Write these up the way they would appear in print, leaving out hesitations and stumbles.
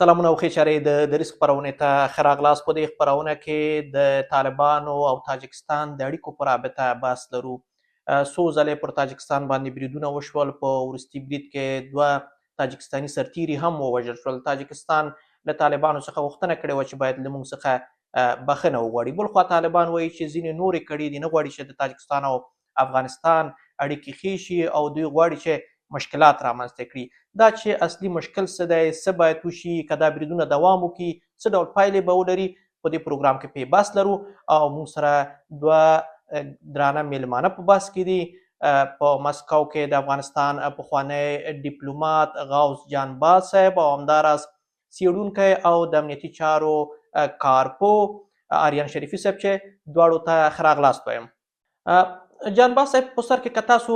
سلامونه او ښې چارې د دریځ خپرونې ته ښه راغلاست. په دې خپرونه کې د طالبانو او تاجکستان د اړیکو په رابطه بحث لرو. څو ځلې پر تاجکستان باندې بریدونه وشول. په وروستي برید کې 2 تاجکستاني سرتیري هم ووژل شول. تاجکستان له طالبانو څخه غوښتنه کړې وه چې باید له موږ څخه بخښنه وغواړي. بل خوا طالبان وایي چې ځینې نورې کړۍ دي، نه غواړي چې د تاجکستان او افغانستان اړیکې ښې شي او دوی غواړي چې مشکلات رامنځته کړي. دا چې اصلي مشکل څه دی، څه باید وشي، که دا بریدونه دوام وکړي څه ډول پایلې به ولري، په دې پروګرام کې پرې بحث لرو. او موږ سره 2 درانه میلمانه په بحث کې دي. په مسکو کې د افغانستان پخوانی ډیپلومات غوث جان باز صاحب او همداراز څیړونکی او د امنیتي چارو کارپوه آریان شریفي صاحب چې دواړو ته ښه راغلاست وایم. جانباز صاحب، په سر کې که تاسو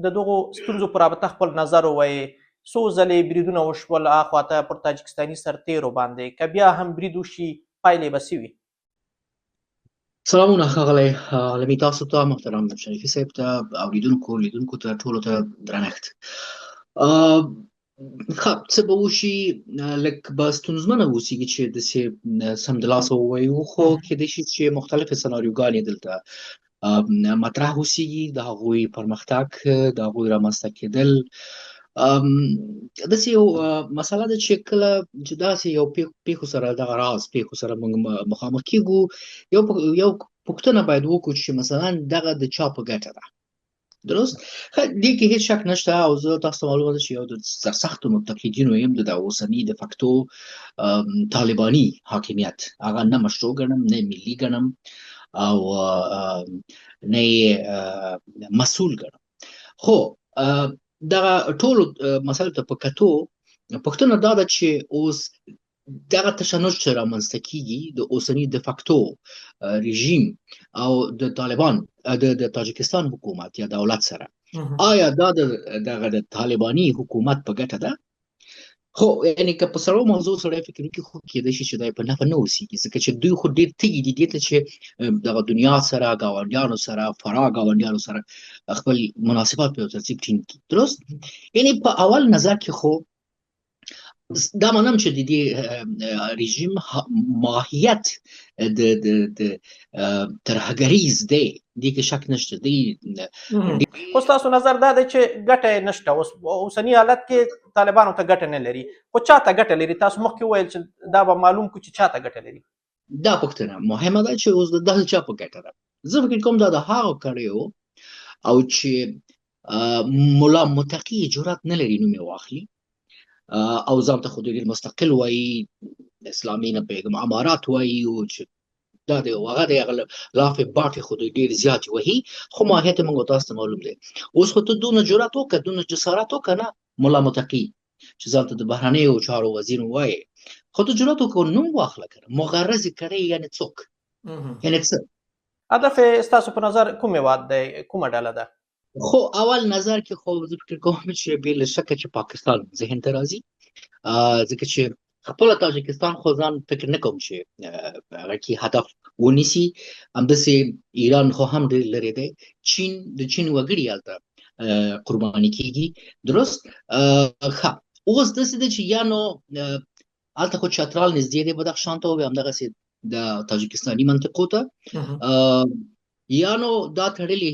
د دغو ستونزو په رابطه خپل نظر ووایئ، څو ځلې بریدونه وشول اخواته پر تاجکستاني سرتیرو باندې، که بیا هم برید وشي پایلې به څه وي؟ سلامونه ښاغلی عالمي، تاسو ته محترم شریفي صاحب ته، اوریدونکو لیدونکو ته ټولو ته درنښت. څه به وشي، لږ به ستونزمنه اوسېږي چې داسې سمدلاسه ووایو، خو کیدای شي چې مختلفې سناریوګانې دلته مطرح اوسېږي، د هغوی پرمختګ، د هغوی رامنځته کېدل. داسې یو مسله ده چې کله چې داسې یو پیښو سره، دغه راز پیښو سره موږ مخامخ کېږو، یو پوښتنه باید وکړو چې مثلا دغه د چا په ګټه ده. درست؟ دې کې هیڅ شک نشته، او زه تاسو ته معلومه ده چې یو د سرسختو منتقدینو یم د اوسني د فکتو طالباني حاکمیت. هغه نه مشروع ګڼم، نه ملي ګڼم، او نه یې مسؤل ګڼم. خو دغه ټولو مسایلو ته په کتو پوښتنه دا ده چې اوس دغه تشنج چې رامنځته کېږي د اوسني د فکتو رژیم او د طالبان د تاجکستان حکومت یا دولت سره، آیا دا دغه د طالباني حکومت په ګټه ده؟ خو یعنی که په سړو موضوع سړی فکر وکړي، خو کېدای شي چې دا په نفع نه اوسېږي، ځکه چې دوی خو ډېر تږي دي دې ته چې دغه دنیا سره، ګاونډیانو سره، فرا ګاونډیانو سره خپل مناسبات په یو ترتیب ټینګ کړي. درست؟ یعنی په اول نظر کې خو دا منم چې د دې رژیم ماهیت د ترهګریز دی، دې کې شک نشته دی. خو ستاسو نظر دا دی چې ګټه یې نشته، اوسني حالت کې طالبانو ته ګټه نه لري، خو چا ته ګټه لري؟ تاسو مخکې وویل چې دا به معلوم کړو چې چا ته ګټه لري. دا پوښتنه مهمه ده چې اوس د چا په ګټه ده. زه فکر کوم دا د هغو کړیو او چې ملا متقي جرأت نه لري نوم یې واخلي او ځان ته خو ډېر مستقل وایي، اسلامي نه پیغام امارات وایي، او چې دا د هغه د لافې باټې خو ډېر زیات وهي، خو ماهیت یې موږ تاسو ته معلوم دی. اوس خو ته دونه جرأت وکړه، دونه جسارت وکړه، نه ملا متقي چې ځان ته د بهرنیو چارو وزیر وایي، خو ته جرأت وکړه نوم واخله کنه. مغرضې کړۍ یعنې څوک؟ یعنې څه هدف یې ستاسو په نظر کوم هېواد دی، کومه ډله ده؟ خو اول نظر کې خو زه فکر کوم چې بې له شکه چې پاکستان ذهن ته راځي، ځکه چې خپله تاجکستان خو ځان فکر نه کوم چې هغه کې هدف ونیسي. همداسې ایران خو هم ډېر لرې دی، د چین وګړي هلته قرباني کېږي. درست؟ ښه، اوس داسې ده چې یا نو هلته خو چترال نږدې دی بدخشان ته، او همدغسې د تاجکستاني منطقو ته، یا نو دا تړلې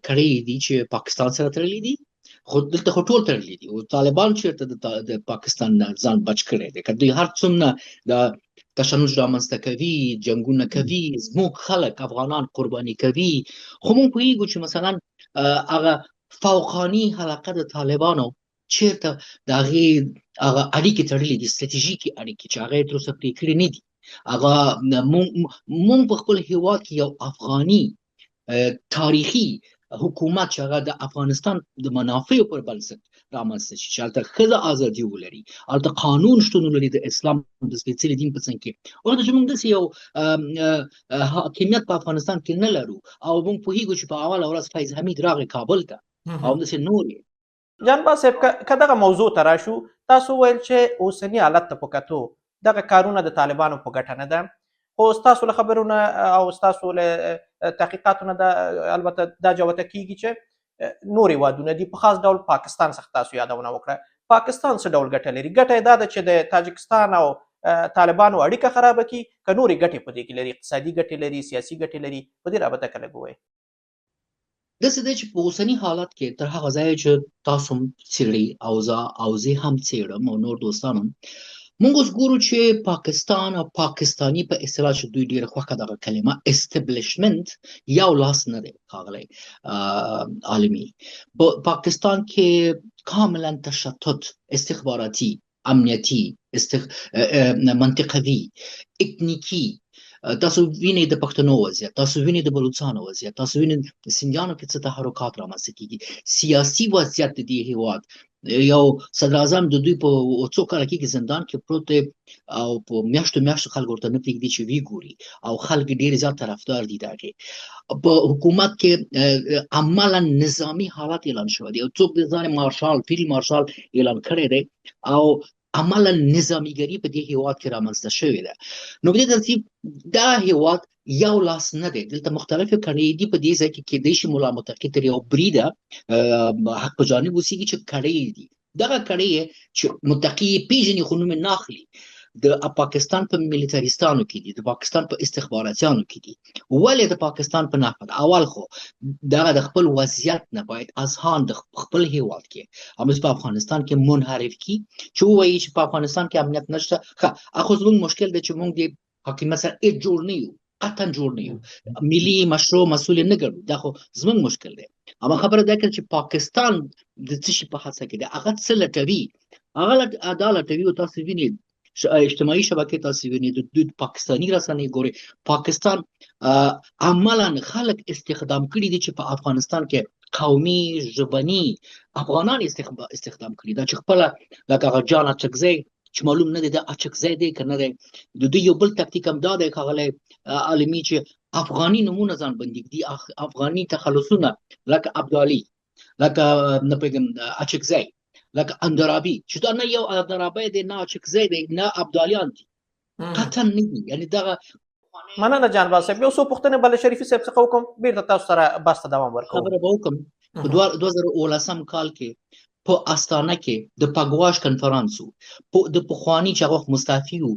کړۍ دي چې پاکستان سره تړلې دي، خو دلته خو ټول تړلې دي. او طالبان چېرته د پاکستان نه ځان بچ کړی دی، که دوی هر څومره د تشنج رامنځته کوي، جنګونه کوي، زموږ خلک افغانان قرباني کوي، خو موږ پوهېږو چې مثلا هغه فوقاني حلقه د طالبانو چېرته د هغه اړیکې تړلې دي، ستراتیژیکې اړیکې چې هغه یې تر اوسه پرې کړې نه دي. هغه مونږ په خپل هیواد کې یو افغاني تاریخي حکومت چې هغه د افغانستان د منافعو پر بنسټ رامنځته شي، چې هلته ښځه ازادي ولري، هلته قانون شتون ولري د اسلام د سپېڅلي دین په څنګ کې. ورته چې موږ داسې یو حاکمیت په افغانستان کې نه لرو، او موږ پوهېږو چې په اوله ورځ فیض حمید راغی کابل ته، او همداسې نور. جانباز صاحب، که دغه موضوع ته راشو، تاسو ویل چې اوسني حالت ته په کتو دغه کارونه د طالبانو په ګټه نه ده، خو ستاسو له خبرو نه او ستاسو له تحقیقاتو نه البته دا جوته کېږي چې نور هېوادونه دي، په خاص ډول پاکستان څخه تاسو یادونه وکړه. پاکستان څه ډول ګټه لري؟ ګټه یې دا ده چې د تاجکستان او طالبانو اړیکه خرابه کړي، که نورې ګټې په دې کې لري، اقتصادي ګټې لري، سیاسي ګټې لري؟ په دې رابطه که لږ ووایئ. داسې دی چې په اوسني حالت کې تر هغه ځایه چې تاسو هم څېړئ او زه هم څېړم او نور دوستان هم، موږ اوس ګورو چې پاکستان او پاکستاني په اصطلاح چې دوی ډېره خوښه دغه کلمه استبلیشمنت یو لاس نه دی ښاغلی عالمي. په پاکستان کې کاملا تشتت استخباراتي، امنیتي، منطقوي، اکنیکي، تاسو وینئ د پښتنو وضعیت، تاسو وینئ د بلوچستانو وضعیت، تاسو وینئ سندیانو کې څه تحرکات رامنځته کېږي، سیاسي وضعیت د دې هېواد، یو صدر اعظم د دوی په څو کاله کې زندان کې پروت دی او په میاشتو میاشتو خلک ورته نه پرېږدي چې وی ګوري او خلک ډېر زیات طرفدار دي د هغې. په حکومت کې عملا نظامي حالت اعلان شوی دی او څوک د ځان مارشال فیلډ مارشال اعلان کړی دی او عملا نظامیګري په دې هېواد کې رامنځته شوې ده. نو په دې ترتیب دا هېواد یو لاس نه دی، دلته مختلفې کړۍ دي. په دې ځای کې کېدای شي ملا متقي تر یو بریده حق په جانب اوسېږي چې کړۍ دي، دغه کړۍ چې متقي یې پېژني خو نوم یې نه اخلي، د پاکستان په ملیتاریستانو کې دي، د پاکستان په استخباراتیانو کې دي. ولې د پاکستان په نفت؟ اول خو دغه د خپل وضعیت نه باید اذهان د خپل هېواد کې همداسې په افغانستان کې منحرف کړي چې ووایي چې په افغانستان کې امنیت نشته. ښه خو زموږ مشکل دی چې موږ د حاکمیت سره هېڅ جوړ نه یو، قطعا جوړ نه یو، ملي مشروع مسؤل نه ګڼو، دا خو زموږ مشکل دی. اما خبره دا کړه چې پاکستان د څه شي په هڅه کې دی، هغه څه لټوي، هغه دا لټوي. او تاسو وینئ اجتماعي شبکې، تاسو وینئ د دوی پاکستاني رسنۍ ګورئ، پاکستان عملا خلک استخدام کړي دي چې په افغانستان کې قومي ژبني افغانان استخدام کړي دا چې خپله لکه هغه جان اچکزی چې معلوم نه دی دا اچکزی دی که نه دی. د دوی یو بل تکتیک هم دا دی ښاغلی عالمي چې افغاني نومونه ځان بندي دي، افغاني تخلصونه لکه ابدالي، لکه نه پوهېږم اچکزی، لکه اندرابي، چې دا نه یو اندرابی دی، نه اچکزی دی، نه ابدالیان دي، قطعا نه دي. یعنې دغه مننه جانباز صاحب. یو څو پوښتنې به له شریفي صاحب څخه وکړم، بیرته تاسو سره بحث ته دوام ورکوم. خبره به وکړم. په 2018 کال کې په استانه کې د پګواش کنفرانس و، د پخواني چې هغه مستعفي و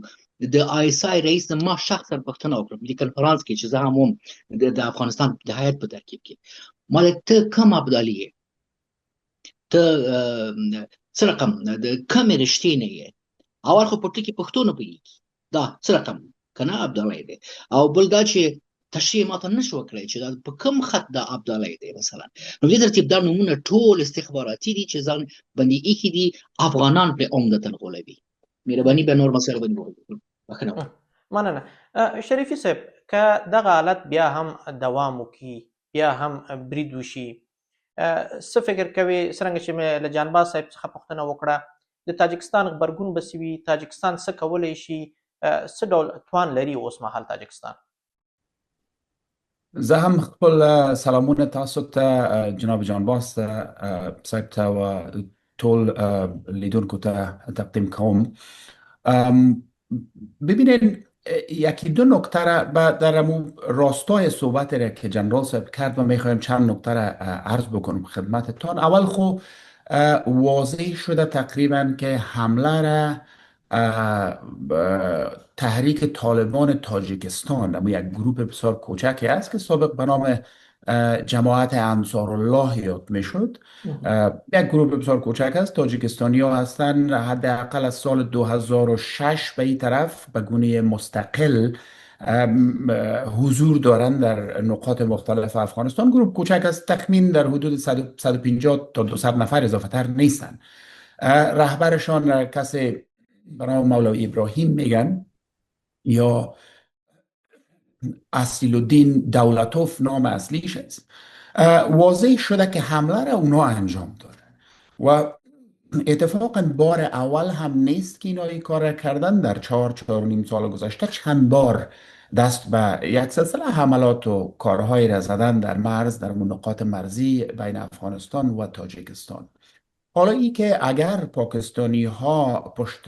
د آی اس آی رئیس نه ما شخصا پوښتنه وکړه په دې کنفرانس کې چې زه هم وم د افغانستان د هیات په ترکیب کې. ما ته کوم ابدالي یې، ته څه رقم د کومې رشتې نه یې؟ اول خو په ټکي پښتو نه پوهېږي، دا څه رقم که نه ابدالي دی. او بل دا چې تشریح ماته نه شو کړی چې دا په کوم خط دا ابدالي دی مثلا. نو دې ترتیب دا نومونه ټول استخباراتي دي چې ځان باندې ایښي دي، افغانان پرې عمدتاً غولوي. مهرباني به نور مسایل باندې وغږیږو. بخښنه وکړئ. مننه. شریفي صاحب، که دغه حالت بیا هم دوام وکړي، بیا هم برید وشي، څه فکر کوي څرنګه چې مې له جانباز صاحب څخه پوښتنه وکړه د تاجکستان غبرګون به څه وي؟ تاجکستان څه کولی شي؟ څه ډول توان لري اوس مهال تاجکستان؟ زه هم خپل سلامونه تاسو ته جناب جانباز صاحب ته و ټول لیدونکو ته تقدیم کوم. ببینید یکی دو نکته را در راستای صحبت را که جنرال صاحب کرد و میخوایم چند نکته را عرض بکنم خدمتتان. اول خو واضح شده تقریبا که حمله را تحریک طالبان تاجیکستان، اما یک گروه بسیار کوچکی است که سابق به نام جماعت انصارالله یاد میشد، یک گروه بسیار کوچک است. تاجیکستانی ها هستند، حداقل از سال 2006 به این طرف به گونه مستقل حضور دارند در نقاط مختلف افغانستان. گروه کوچک است، تخمین در حدود 150 تا 200 نفر اضافه تر نیستند. رهبرشان کسی به نام مولوی ابراهیم میگن یا اصیل الدین دولتوف نام اصلیش است. واضح شده که حمله را اونا انجام دادن و اتفاقا بار اول هم نیست که اینا این کار را کردن. در 4.5 سال گذشته چند بار دست به یک سلسله حملات و کارهایی را زدن در مرز، در نقاط مرزی بین افغانستان و تاجیکستان. حالا ای که اگر پاکستانی ها پشت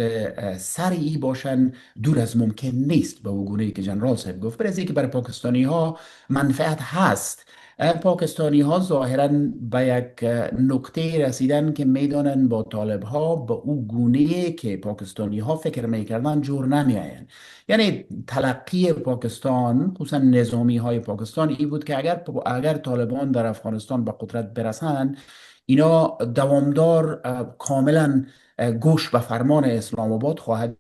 سر ای باشن دور از ممکن نیست، به گونه‌ای که جنرال صاحب گفت، برای اینکه برای پاکستانی ها منفعت هست پاکستانی ها ظاهرا به یک نقطه رسیدن که میدانن با طالب ها به او گونه که پاکستانی ها فکر میکردن جور نمیآیند. یعنی تلقی پاکستان، خصوصا نظامی های پاکستان، این بود که اگر طالبان در افغانستان به قدرت برسند، اینا دوامدار کاملا گوش به فرمان اسلام آباد خواهد.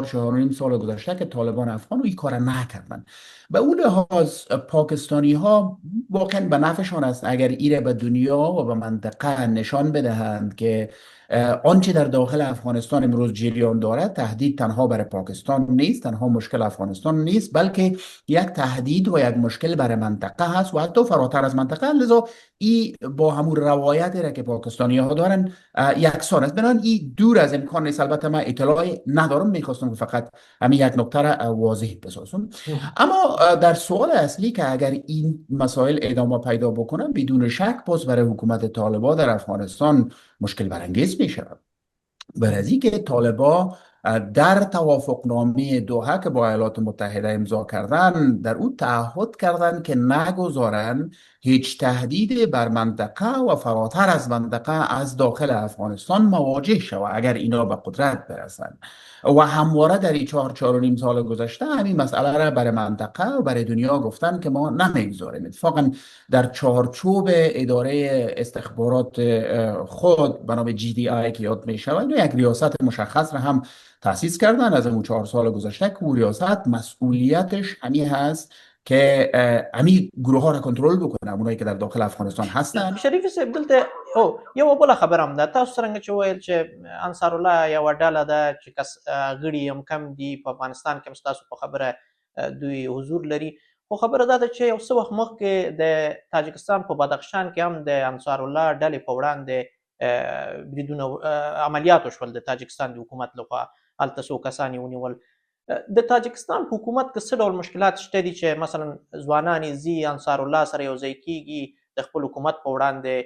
4.5 سال گذشته که طالبان افغان این کار نکردن. به اون لحاظ پاکستانی ها واقعا به نفعشان است اگر ایره به دنیا و به منطقه نشان بدهند که آنچه در داخل افغانستان امروز جریان دارد تهدید تنها برای پاکستان نیست، تنها مشکل افغانستان نیست، بلکه یک تهدید و یک مشکل برای منطقه هست و حتی فراتر از منطقه. لذا ای با همون روایتی را که پاکستانی ها دارن یکسان است. بنابراین این دور از امکان نیست. البته من اطلاعی ندارم، میخواستم که فقط همین یک نکته را واضح بسازم. اما در سوال اصلی که اگر این مسائل ادامه پیدا بکنن، بدون شک باز برای حکومت طالبان در افغانستان مشکل برانگیز میشه. برای که طالبان در توافقنامه دوحه که با ایالات متحده امضا کردن، در او تعهد کردند که نگذارند هیچ تهدیدی بر منطقه و فراتر از منطقه از داخل افغانستان مواجه شود اگر اینا به قدرت برسند. و همواره در این 4.5 سال گذشته همین مسئله را برای منطقه و برای دنیا گفتن که ما نمیگذاریم. اتفاقا در چارچوب اداره استخبارات خود به نام GDI که یاد می شود، یک ریاست مشخص را هم تأسیس کردن از اون 4 سال گذشته که ریاست مسئولیتش همین هست که همین گروه ها را کنترل بکنه، اونایی که در داخل افغانستان هستن. شریف صاحب دلته یو بله خبره هم ده، تاسو څنګه چې ویل چې انصار الله یوه ډله ده چې غړي هم کم دي په افغانستان کې هم ستاسو په خبره دوی حضور لري، خو خبره دا ده چې یو څه وخت مخکې د تاجکستان په بدخشان کې هم د انصار الله ډلې په وړاندې بریدونه عملیات وشول د تاجکستان د حکومت لخوا، هلته څو کسان یې ونیول. د تاجکستان په حکومت کې څه ډول مشکلات شته دي چې مثلا ځوانان یې ځي انصار الله سره یو ځای کیږي، د خپل حکومت په وړاندې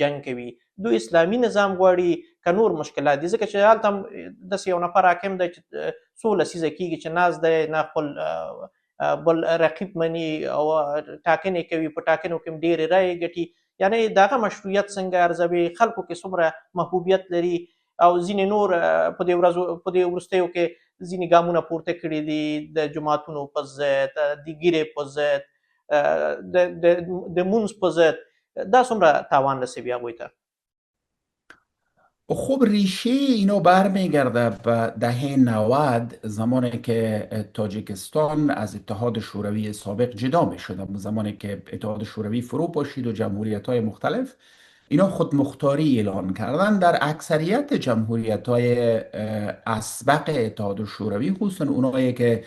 جنګ کوي؟ دوی اسلامي نظام غواړي که نور مشکلات دي؟ ځکه چې هلته هم داسې یو نفر حاکم دی چې څو لسیزه کیږي چې ناست دی، نه خپل بل رقیب مني او ټاکنې کوي، په ټاکنو کې هم ډېرې رایې ګټي. یعنې د هغه مشروعیت څنګه ارزوي، خلکو کې څومره محبوبیت لري، او ځینې نور په دې وروستیو کې ځینې ګامونه پورته کړي دي د جماعتونو په ضد، د ګیرې په ضد، د مونځ په ضد. دا څومره تاوان رسوي هغوی ته؟ خب ریشه اینا برمیگرده به دهه 90، زمانی که تاجیکستان از اتحاد شوروی سابق جدا می شد. زمانی که اتحاد شوروی فرو پاشید و جمهوریت های مختلف اینا خودمختاری اعلان کردن. در اکثریت جمهوریت های اسبق اتحاد شوروی، خصوصا اونایی که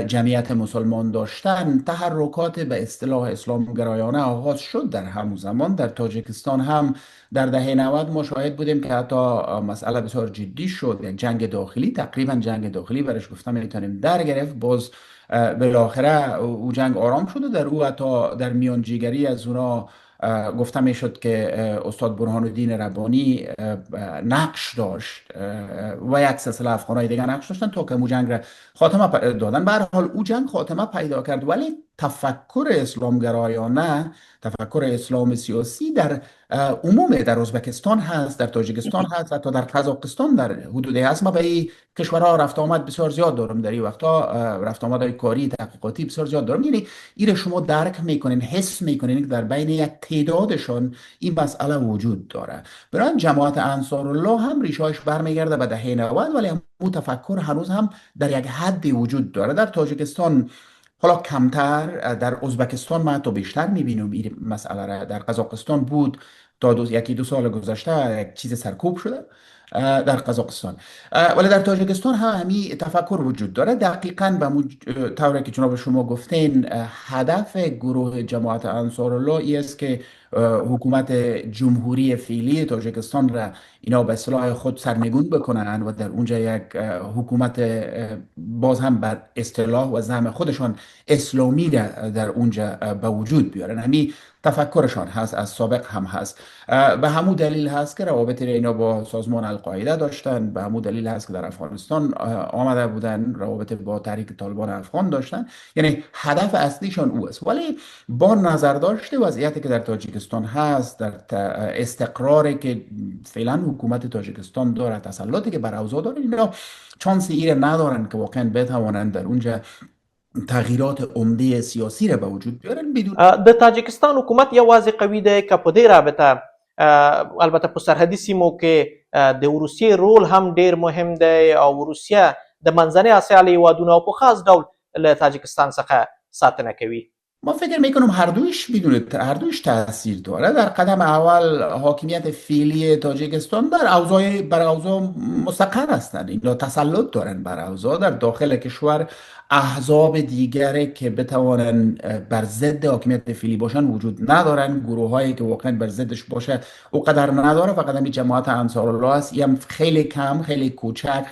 جمعیت مسلمان داشتن، تحرکات به اصطلاح اسلام گرایانه آغاز شد در همون زمان. در تاجیکستان هم در دهه 90 ما شاهد بودیم که حتی مسئله بسیار جدی شد، یک جنگ داخلی، تقریبا جنگ داخلی برش گفتم میتونیم در گرفت. باز بالاخره او جنگ آرام شد و در او حتی در میانجیگری از اونا گفته می شد که استاد برهان الدین ربانی نقش داشت و یک سلسله افغانای دیگر نقش داشتن تا که او جنگ را خاتمه دادن. به هر حال او جنگ خاتمه پیدا کرد، ولی تفکر اسلامگرایانه، تفکر اسلام سیاسی در عموم در ازبکستان هست، در تاجیکستان هست، حتی در قزاقستان در حدود هست. ما به این کشورها رفت آمد بسیار زیاد دارم، در این وقتا رفت آمدهای کاری تحقیقاتی بسیار زیاد دارم. یعنی این شما درک میکنین، حس میکنین که در بین یک تعدادشان این مسئله وجود داره. برای جماعت انصار الله هم ریشه‌اش برمیگرده به دهه 90، ولی اون تفکر هنوز هم در یک حدی وجود داره. در تاجیکستان حالا کمتر، در ازبکستان من تو بیشتر میبینم این مسئله را. در قزاقستان بود تا 1-2 سال گذشته یک چیز سرکوب شده در قزاقستان، ولی در تاجیکستان هم همین تفکر وجود داره. دقیقاً به طوری که جناب شما گفتین، هدف گروه جماعت انصار الله ای است که حکومت جمهوری فعلی تاجیکستان را اینا به اصطلاح خود سرنگون بکنن و در اونجا یک حکومت باز هم بر اصطلاح و زعم خودشان اسلامی را در اونجا به وجود بیارن. همین تفکرشان هست، از سابق هم هست. به همون دلیل هست که روابط اینا با سازمان القاعده داشتن، به همون دلیل هست که در افغانستان آمده بودن، روابط با تحریک طالبان افغان داشتن. یعنی هدف اصلیشان او است. ولی با نظر داشته وضعیتی که در تاجیکستان هست، در استقراری که فعلا حکومت تاجیکستان داره، تسلطی که بر اوضاع داره، اینا چانسی ایره ندارن که واقعا بتوانند در اونجا تغییرات عمده سیاسی را به وجود بیارن بدون. د تاجکستان حکومت یوازې قوي دی که په دې رابطه البته په سرحدي سیمو کې د روسیې رول هم ډیر مهم دی او روسیه د منځنۍ اسیا له هیوادونو او په خاص ډول له تاجکستان څخه ساتنه کوي. ما فکر میکنم هر دویش تاثیر داره. در قدم اول حاکمیت فعلی تاجیکستان بر اوضاع مستقر هستند، اینا تسلط دارن بر اوضاع. در داخل کشور احزاب دیگری که بتوانن بر ضد حاکمیت فعلی باشن وجود ندارن. گروه هایی که واقعا بر ضدش باشه او قدر نداره. فقط همین جماعت انصار الله است، هم خیلی کم، خیلی کوچک،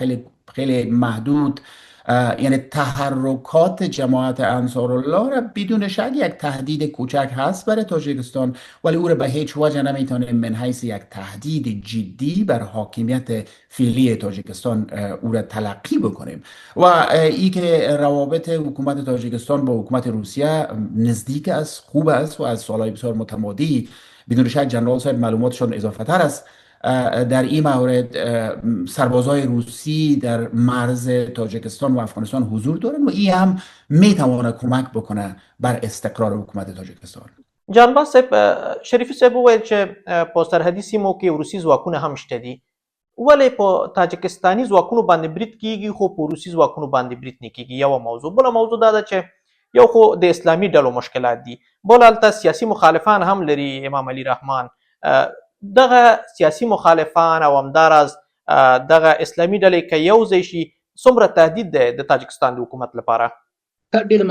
خیلی محدود. یعنی تحرکات جماعت انصار الله را بدون شک یک تهدید کوچک هست برای تاجیکستان، ولی او را به هیچ وجه نمیتونیم من حیث یک تهدید جدی بر حاکمیت فعلی تاجیکستان او را تلقی بکنیم. و این که روابط حکومت تاجیکستان با حکومت روسیه نزدیک است، خوب است و از سالهای بسیار متمادی بدون شک جنرال صاحب معلوماتشان اضافه تر است. در این مورد سربازای روسی در مرز تاجیکستان و افغانستان حضور دارند و این هم میتواند کمک بکنه بر استقرار حکومت تاجیکستان. جانباز صاحب، شریفي صاحب وویل چې په سرحدي سیمو کې روسي ځواکونه هم شته دي، ولې په تاجکستاني ځواکونو باندې برید کیږي خو په روسي ځواکونو باندې برید نه کیږي؟ یوه موضوع. بله موضوع دا ده چې یو خو د اسلامي ډلو مشکلات دي، بل هلته سیاسي مخالفان هم لري. امام علي رحمان دغه سیاسي مخالفان او همداراز دغه اسلامي ډلې که یو ځای شي څومره تهدید دی د تاجکستان د حکومت لپاره؟ ډېر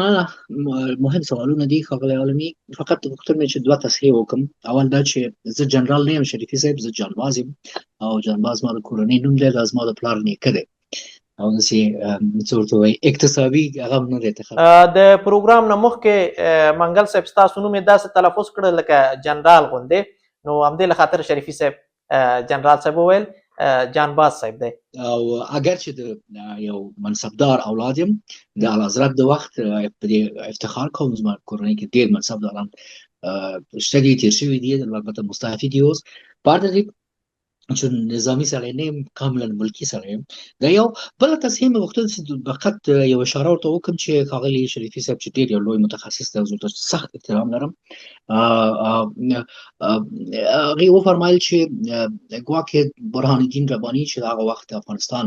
مهم سوالونه دي ښاغلی عالمي. فقط غوښتل مې چې دوه تصحیح وکړم. اول دا چې زه جنرال نه یم شریفي صاحب، زه جانباز یم او جانباز ما د کورنۍ نوم دی، دا زما د پلار نیکه دی او داسې څه ورته وایي اکتسابي هغه هم نه دی. د پروګرام نه مخکې منګل صاحب ستاسو نوم یې داسې تلفظ کړی لکه جنرال غوندې، نو همدې له خاطر شریفي صاحب جنرال صاحب وویل، جانباز صاحب دی. او اگر چې د یو منصبدار اولاد یم، د اعلیحضرت د وخت په دې افتخار کوم. زما کورنۍ کې ډېر منصبداران شته دي، تېر شوي دي، البته مستعفي دي اوس. په هر ترتیب چې نظامي سړی نه یم، کاملا ملکي سړی یم. دا یو. بله تصحیح مې غوښتل چې فقط یو اشاره ورته وکړم چې ښاغلي شریفي صاحب چې ډېر یو لوی متخصص دی، زه ورته سخت احترام لرم، هغې وفرمایل چې ګواکې برهان الدین رباني چې د هغه وخت افغانستان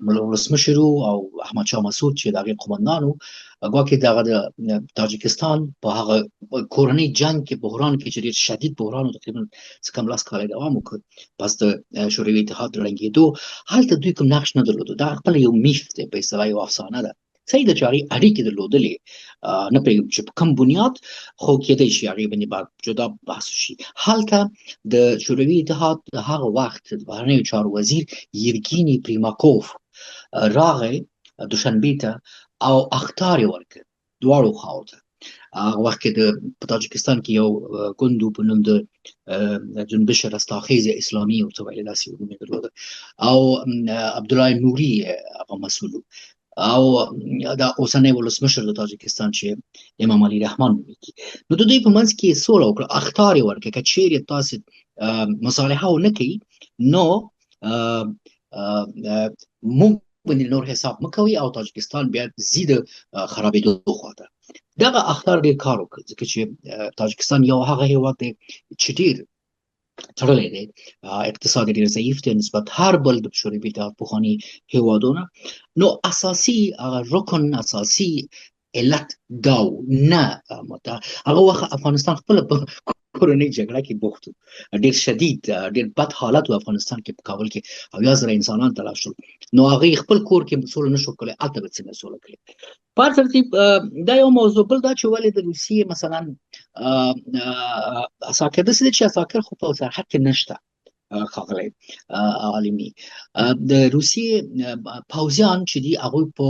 ولسمشر او احمد شاه مسعود چې د هغې قومندان و، ګواکې دغه د تاجکستان په هغه کورنۍ جنګ کې، بحران کې چې ډېر شدید بحران و، تقریبا څه کم 10 کاله دوام وکړ پس د شوروي اتحاد د ړنګېدو. هلته دوی کوم نقش نه درلوده. دا خپله یو میف دی، په اصطلاح یو افسانه ده. صحیح ده چې هغې اړیکې درلودلې، نه پوهېږم چې په کوم بنیاد، خو کېدی شي هغې باندې باید جدا بحث وشي. هلته د شوروي اتحاد د هغه وخت د بهرنیو چارو وزیر یevgeni پریماکوف راغی دوشنبې ته او اخطار یې ورکړ دواړو خواو ته. هغه وخت کې په تاجکستان کې یو ګوند په نوم د جنبش رستاخیز اسلامي ورته ویل، داسې یو نوم یې درلوده، او عبدالله نوري هغه مسؤل او دا اوسنی ولسمشر د تاجکستان چې امام علي رحمان نومیږي. نو د دوی په منځ کې سوله وکړه، اخطار یې ورکړه که چیرې تاسې مصالحه ونه کوي نو موږ باندې نور حساب مه کوئ او تاجکستان بیا ځي د خرابېدو خواته. دغه اخطار ډېر کار وکړ، ځکه چې تاجکستان یو هغه هېواد دی چې ډېر تړلی دی، اقتصاد ډېر ضعیف دی نسبت هر بل د شوروي اتحاد پخواني هېوادونه. نو اساسي رکن، اساسي علت دا و. نه هغه وخت افغانستان خپله په کورنۍ جګړه کې بوخت و، ډېر شدید، ډېر بد حالت و افغانستان کې، په کابل کې 80,000 انسانان تلف شول. نو هغې خپل کور کې سوله نه شو کولی، هلته به څنګه سوله کړي؟ په هر ترتیب دا یو موضوع. بل دا چې ولې د روسیې مثلا اساکر داسې دی چې اساکر خو په سرحد کې نشته ښاغلی عالمي. د روسیې پوځیان چې دي هغوی په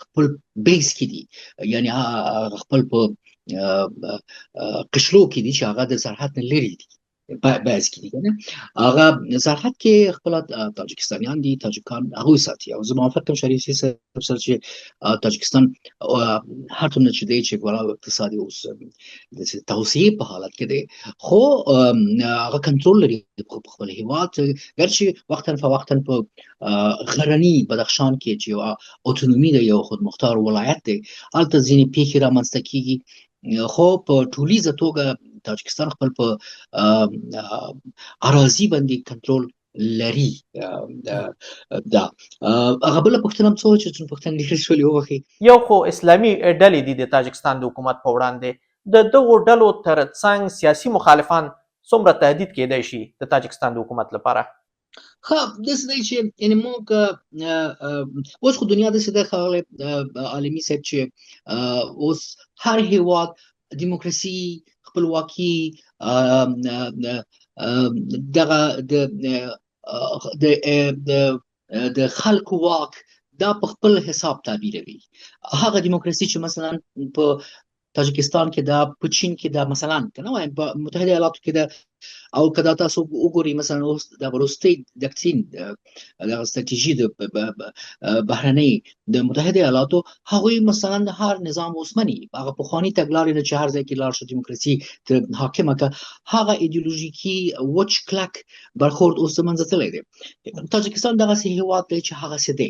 خپل بیس کې دي، یعنې خپل په قشرو کې دي چې هغه د سرحد نه لرې دي بعض کې دي کنه هغه سرحد کې خپل تاجکستانیان دي تاجکان هغه ساتي او زه موافق یم شریف سره چې تاجکستان هر څومره چې دی چې ګورا اقتصادي اوس د توسعې په حالت کې دی خو هغه کنټرول لري په خپل هیواد ګرچې وقتا فوقتا په غرني بدخشان کې چې اوتونومي د یو خودمختار ولایت دی هلته ځینې پیښې رامنځته کیږي خو په ټولیزه توګه تاجکستان خپل په اراضي باندې کنټرول لري دا هغه بل پښتنه څه چې پښتنه ډیر شولې وغه یو خو اسلامي ډلې دي د تاجکستان د حکومت په وړاندې د دغو ډلو ترڅنګ سیاسي مخالفان څومره تهدید کېدای شي د تاجکستان د حکومت لپاره ها داسې دی چې یعنې موږ اوس خو دنیا داسې ده ښاغلی عالمي صاحب چې اوس هر هیواد دیموکراسي خپلواکي دغه د خلکو واک دا په خپل حساب تعبیروي هغه دیموکراسي چې مثلا په تاجکستان کې دا په چین کې دا مثلا کنه وایم په متحده ایالاتو کې دا او کدا تاسو وګورئ مثلا اوس د وروستي دکتین د استراتیژي د بهرنۍ د متحده ایالاتو هغوی مثلا هر نظام اوسمني هغه پخوانی تګلارې نه چې هر ځای کې لاړ شو دیموکراسي حاکمه که هغه ایدئولوژیکي وچ کلک برخورد اوس منځ ته دی تاجکستان دغه سي هیواد دی چې هغه سي دی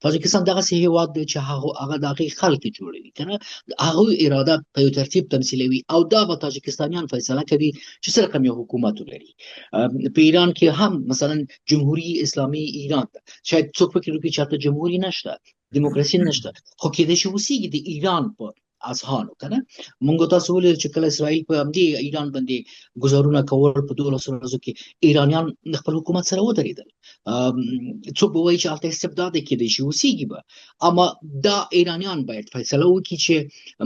تاجکستان دغه سي هیواد دی چې هغه دغه خلک جوړوي کنه هغه اراده په یو ترتیب تمثیلوي او دا به تاجکستانیان فیصله کوي چې سره کوم حکومت لري په ایران کې هم مثلا جمهوریت اسلامي ایران شاید څوک فکر وکړي چې حتی جمهوریت نشته دیموکراسي نشته خو کېدای شي اوسېږي د ایران په اذهانو کنه مونږ تاسو ولې چې کله اسرائیل په همدې ایران باندې گزارونه کول په 12 ورځو کې ایرانیان خپل حکومت سره ودرېدل څوک به وایي چې هلته استبداد کېدای شي اوسېږي به اما دا ایرانیان باید فیصله وکړي چې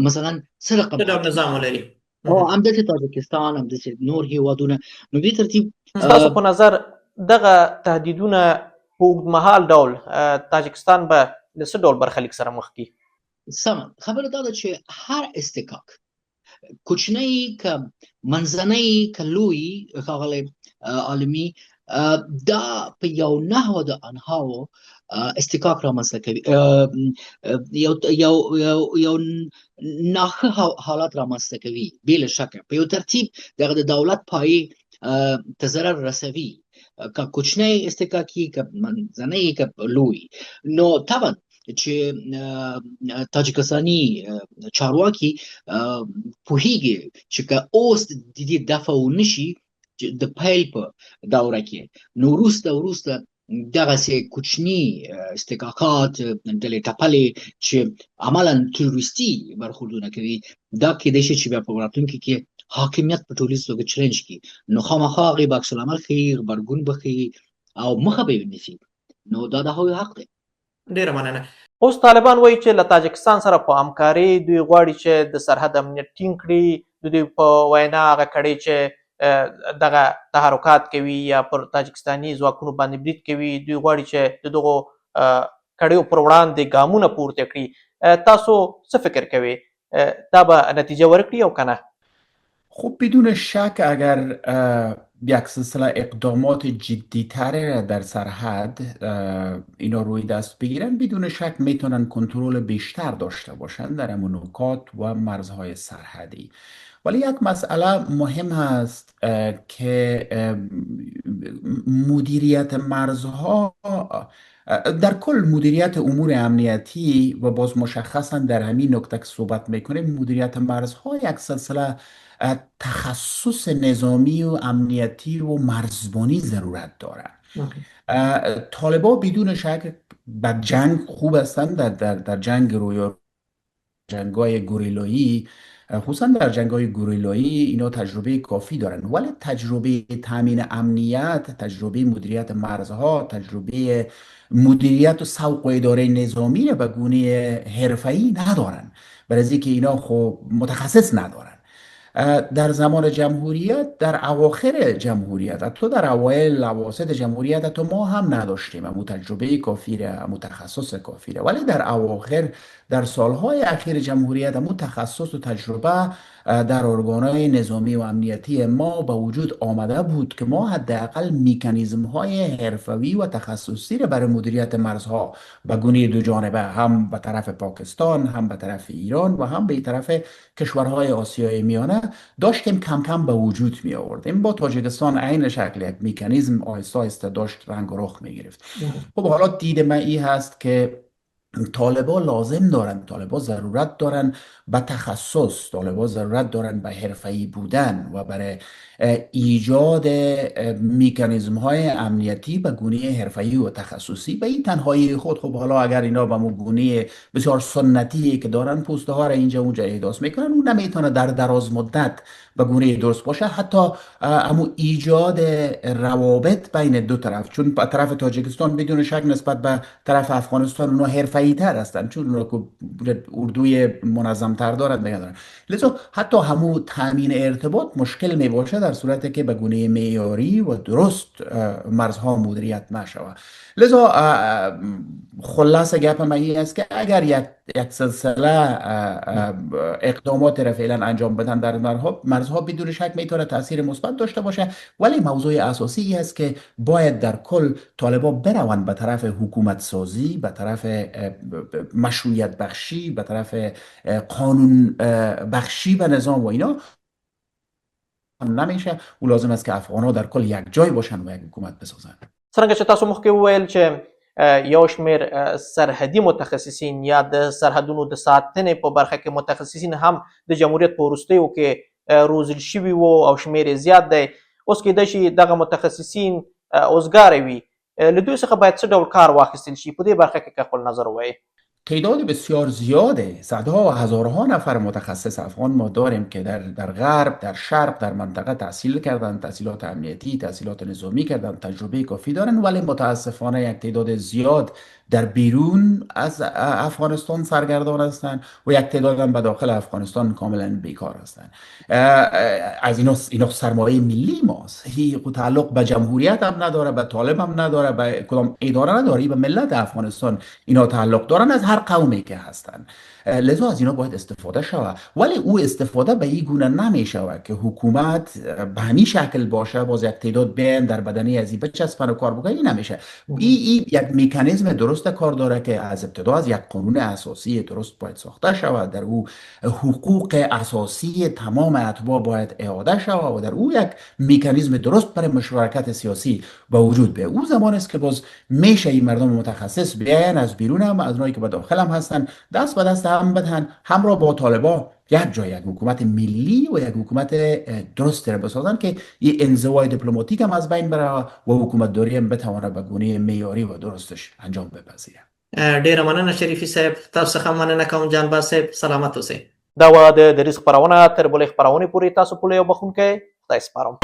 مثلا څه رقم نظام ولري او همداسې تاجکستان همداسې نور هیوادونه نو دې ترتیب ستاسو په نظر دغه تهدیدونه په اوږدمهال ډول تاجکستان به د څه ډول برخلیک سره مخ کړي سمه خبره دا ده چې هر استکاک کوچنی که منځنی که لوی ښاغلی عالمي دا په یو نحو د انحاو استکاک رامنځته کوي یو ناښه حالات رامنځته کوي بې له شکه په یو ترتیب دغه د دولت پایې ته ضرر رسوي که کوچنی استکاکي که منځنی که لوی نو طبعا چې تاجکستاني چارواکي پوهیږي چې که اوس د دې دفع ونشي د پیل په دوره کې نو وروسته دغسې کوچني استکاکات ډلې ټپلې چې عملا تروریستي برخوردونه کوي دا کېدای شي چې بیا په راتلونکي کې حاکمیت په ټولیز توګه چلنج کړي نو خامخا هغې به عکس العمل ښیي غبرګون به ښیي او مخه به یې ونیسي نو دا د هغوی حق دی ډیره مننه اوس طالبان وایي چې له تاجکستان سره په همکارۍ دوی غواړي چې د سرحد امنیت ټینګ کړي د دوی په وینا هغه کړۍ چې دغه تحرکات کوي یا پر تاجکستاني ځواکونو باندې برید کوي دوی غواړي چې د دغو کړیو پر وړاندې ګامونه پورته کړي تاسو څه فکر کوئ دا به نتیجه ورکړي او که نه خب بدون شک اگر یک سلسله اقدامات جدی‌تری را در سرحد اینا روی دست بگیرن بدون شک میتونن کنترل بیشتر داشته باشن در همون نکات و مرزهای سرحدی ولی یک مسئله مهم هست که مدیریت مرزها در کل مدیریت امور امنیتی و باز مشخصا در همین نکته که صحبت میکنیم مدیریت مرزها یک سلسله تخصص نظامی و امنیتی و مرزبانی ضرورت دارند. طالبان بدون شک در جنگ خوب هستند در جنگ رویا جنگ‌های گوریلایی خصوصا در جنگ‌های گوریلایی اینا تجربه کافی دارن ولی تجربه تامین امنیت تجربه مدیریت مرزها تجربه مدیریت و سوق و اداره نظامی را به گونه حرفه‌ای ندارن برای اینکه اینا خب متخصص ندارن در زمان جمهوریت، در اواخر جمهوریت، حتی در اوایل اواسط جمهوریت حتی ما هم نداشتیم همون تجربه کافیره، همون تخصص کافیره، ولی در اواخر، در سالهای اخیر جمهوریت همون تخصص و تجربه در ارگانهای نظامی و امنیتی ما به وجود آمده بود که ما حداقل میکانیزم های حرفوی و تخصصی را برای مدیریت مرزها به گونه دو جانبه، هم به طرف پاکستان، هم به طرف ایران و هم به طرف کشورهای آسیای میانه داشتیم کم کم به وجود می آوردیم. با تاجیکستان عین شکل یک میکانیزم آهسته آهسته داشت رنگ و رخ می گرفت. خب حالا دید من این هست که طالبا لازم دارن، طالبا ضرورت دارن به تخصص، طالبا ضرورت دارن به حرفه‌ای بودن و برای ایجاد میکانیزم های امنیتی به گونه حرفه‌ای و تخصصی به این تنهایی خود. خب حالا اگر اینا به گونه بسیار سنتی که دارن پوسته ها را اینجا اونجا احداث میکنن، اون نمیتونه در دراز مدت به گونه درست باشه. حتی امو ایجاد روابط بین دو طرف، چون طرف تاجیکستان بدون شک نسبت به طرف افغانستان اونا حرفه‌ای تر هستن، چون اونا که اردوی منظم تر دارن دارن، لذا حتی همو تامین ارتباط مشکل می باشه در صورتی که به گونه معیاری و درست مرزها مدیریت نشود. لذا خلاصه گپ من این است که اگر یک سلسله اقدامات را فعلا انجام بدن در مرزها بدون شک میتونه تاثیر مثبت داشته باشه، ولی موضوع اساسی این است که باید در کل طالبا بروند به طرف حکومت سازی، به طرف مشروعیت بخشی، به طرف قانون بخشی به نظام و اینا نمیشه. و لازم است که افغان‌ها در کل یک جای باشن و یک حکومت بسازن. څرنګه چې تاسو مخکې وویل چې یو شمېر سرحدي متخصصین یا د سرحدونو د ساتنې په برخه کې متخصصین هم د جمهوریت په وروستیو کې روزل شوي وو او شمېر یې زیات دی. اوس کیدای شي دغه متخصصین اوزګاره وي، له دوی څخه باید څه ډول کار واخیستل شي؟ په دې برخه کې که خپل نظر ووایئ. تعداد بسیار زیاده، صدها و هزارها نفر متخصص افغان ما داریم که در غرب، در شرق، در منطقه تحصیل کردن، تحصیلات امنیتی، تحصیلات نظامی کردن، تجربه کافی دارن، ولی متاسفانه یک تعداد زیاد در بیرون از افغانستان سرگردان هستند و یک تعداد هم به داخل افغانستان کاملا بیکار هستند. از اینا سرمایه ملی ماست، تعلق به جمهوریت هم نداره، به طالب هم نداره، به کدام اداره نداره، به ملت افغانستان اینا تعلق دارن، از هر قومی که هستن. لذا از اینا باید استفاده شود، ولی او استفاده به این گونه نمی شود که حکومت به همین شکل باشه، باز یک تعداد بین در بدنی از این بچسبن و کار بکنه. این نمیشه. این یک مکانیزم درست کار داره که از ابتدا از یک قانون اساسی درست باید ساخته شود، در او حقوق اساسی تمام اتباع باید اعاده شود و در او یک مکانیزم درست برای مشارکت سیاسی به وجود بیاید. او زمان است که باز میشه این مردم متخصص بیان از بیرون هم، از اونایی که به داخل هم هستن، دست به دست هم بدن، همراه با طالبا یک جای یک حکومت ملی و یک حکومت درست را بسازن که این انزوای دیپلماتیک هم از بین بره و حکومت داری هم بتونه به گونه معیاری و درستش انجام بپذیره. ډیره مننه شریفي صاحب، تاسو څخه مننه کوم جانباز صاحب. سلامت اوسئ. دا وه د دریځ خپرونه. تر بلې خپرونې پورې تاسو پوله یو بخښونکی خدای سپارم.